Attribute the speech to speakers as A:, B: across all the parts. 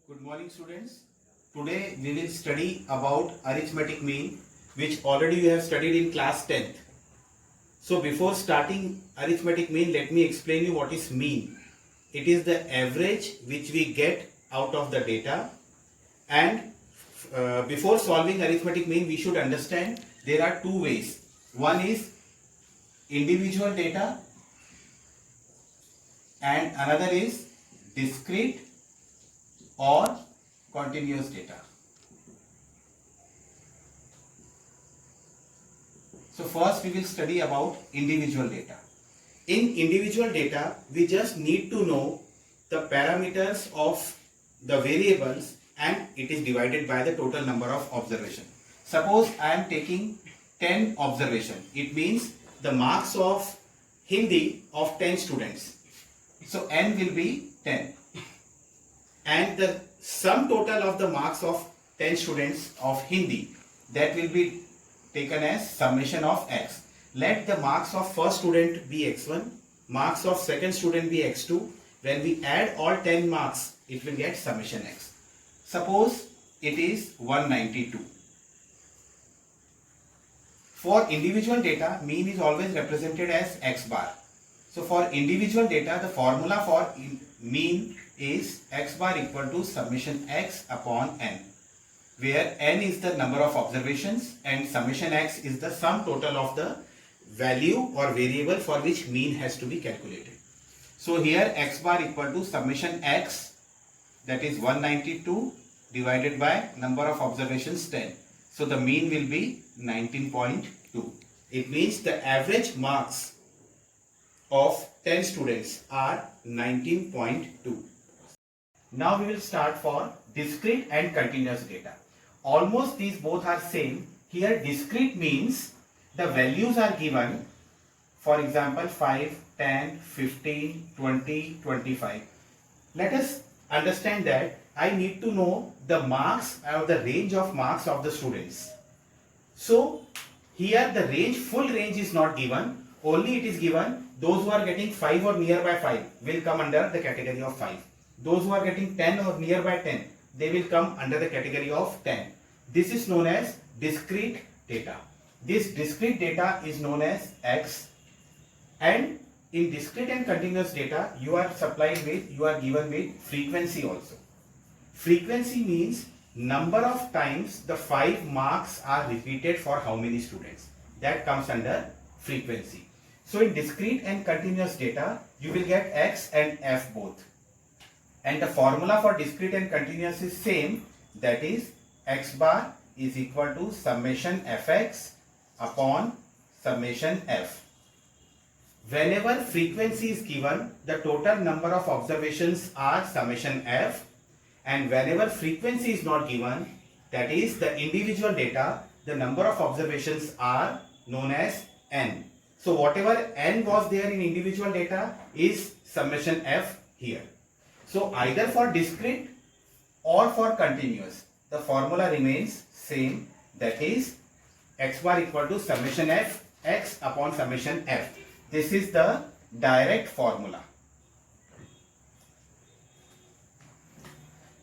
A: Good morning, students. Today we will study about arithmetic mean, which already we have studied in class 10th. So before starting arithmetic mean, let me explain you what is mean. It is the average which we get out of the data, and before solving arithmetic mean we should understand there are two ways. One is individual data and another is discrete or continuous data. So first we will study about individual data. In individual data, we just need to know the parameters of the variables and it is divided by the total number of observations. Suppose I am taking 10 observation. It means the marks of Hindi of 10 students. So n will be 10. And the sum total of the marks of 10 students of Hindi, that will be taken as summation of x. Let the marks of first student be x1, marks of second student be x2. When we add all 10 marks, it will get summation x. Suppose it is 192. For individual data, mean is always represented as x bar. So for individual data, the formula for mean is x bar equal to summation x upon n, where n is the number of observations and summation x is the sum total of the value or variable for which mean has to be calculated. So here x bar equal to summation x, that is 192 divided by number of observations 10. So the mean will be 19.2. It means the average marks of 10 students are 19.2. Now we will start for discrete and continuous data. Almost these both are same. Here discrete means the values are given, for example 5, 10, 15, 20, 25. Let us understand that I need to know the marks or the range of marks of the students. So here the range, full range is not given, only it is given those who are getting 5 or nearby 5 will come under the category of 5. Those who are getting 10 or nearby 10, they will come under the category of 10. This is known as discrete data. This discrete data is known as x, and in discrete and continuous data you are given with frequency also. Frequency means number of times the 5 marks are repeated for how many students. That comes under frequency. So in discrete and continuous data you will get x and f both. And the formula for discrete and continuous is same, that is x bar is equal to summation fx upon summation f. Whenever frequency is given, the total number of observations are summation f, and whenever frequency is not given, that is the individual data, the number of observations are known as n. So whatever n was there in individual data is summation f here. So either for discrete or for continuous, the formula remains same, that is x bar equal to summation f x upon summation f. This is the direct formula.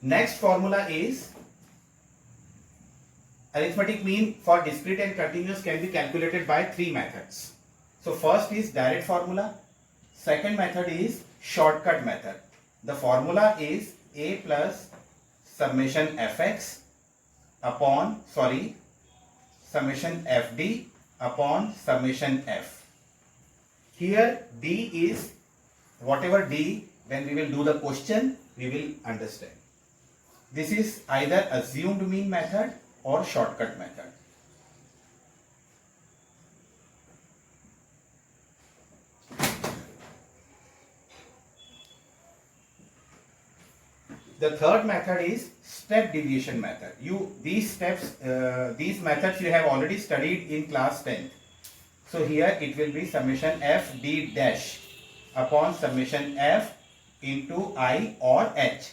A: Next formula is arithmetic mean for discrete and continuous can be calculated by 3 methods. So first is direct formula, second method is shortcut method. The formula is a plus summation fx upon summation fd upon summation f. Here d is whatever d, when we will do the question we will understand. This is either assumed mean method or shortcut method. The third method is step deviation method. These methods you have already studied in class 10. So here it will be summation f d dash upon summation f into I or h.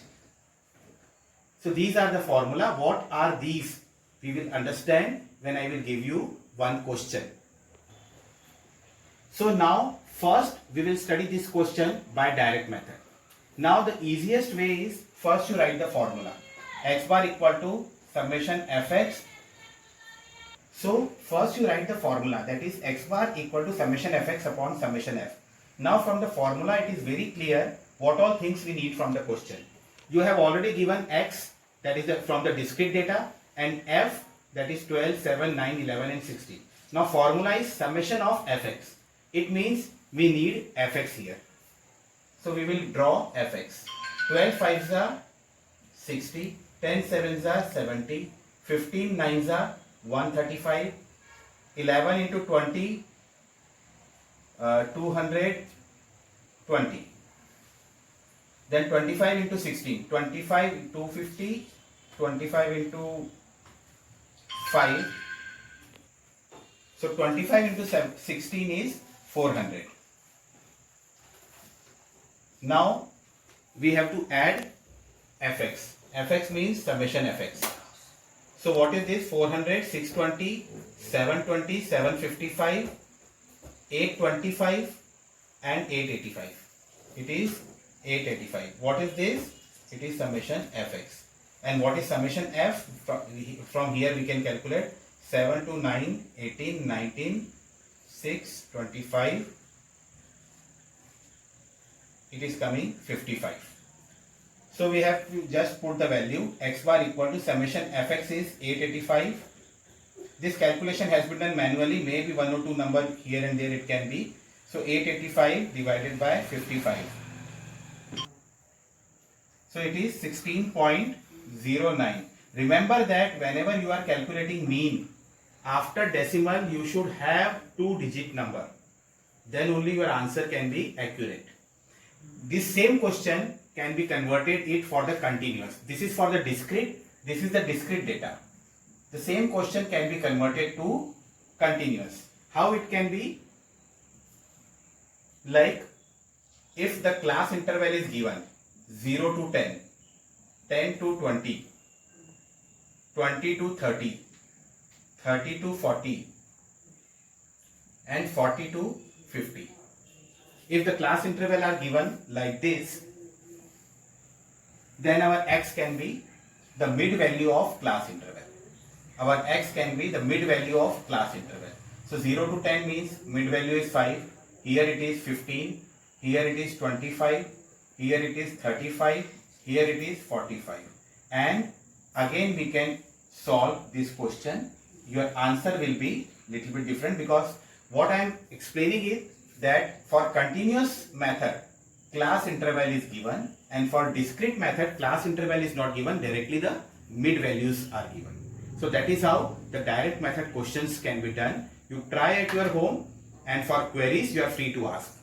A: So these are the formula. What are these? We will understand when I will give you one question. So now first we will study this question by direct method. Now the easiest way is first you write the formula. X bar equal to summation fx. So first you write the formula, that is x bar equal to summation fx upon summation f. Now from the formula it is very clear what all things we need from the question. You have already given x, that is from the discrete data, and f, that is 12, 7, 9, 11 and 16. Now formula is summation of fx. It means we need fx here. So we will draw fx. 12 5s are 60, 10 7s are 70, 15 9s are 135, 11 into 20, 220. Then 25 into 16, 25 250, 25 into 5. So 25 into 16 is 400. Now we have to add fx. Fx means summation fx. So what is this? 400, 620, 720, 755, 825 and 885. It is 885. What is this? It is summation fx. And what is summation f? From here we can calculate 7 to 9, 18, 19, 6, 25. It is coming 55. So we have to just put the value x bar equal to summation fx is 885. This calculation has been done manually, maybe one or two number here and there it can be. So 885 divided by 55. So it is 16.09. Remember that whenever you are calculating mean, after decimal you should have 2-digit number. Then only your answer can be accurate. This same question can be converted it for the continuous. This is for the discrete. This is the discrete data. The same question can be converted to continuous. How it can be? Like if the class interval is given 0 to 10, 10 to 20, 20 to 30, 30 to 40 and 40 to 50. If the class interval are given like this, then our x can be the mid value of class interval. Our x can be the mid value of class interval. So 0 to 10 means mid value is 5. Here it is 15. Here it is 25. Here it is 35. Here it is 45. And again we can solve this question. Your answer will be little bit different, because what I am explaining is that for continuous method class interval is given, and for discrete method class interval is not given, directly the mid values are given. So that is how the direct method questions can be done. You try at your home, and for queries you are free to ask.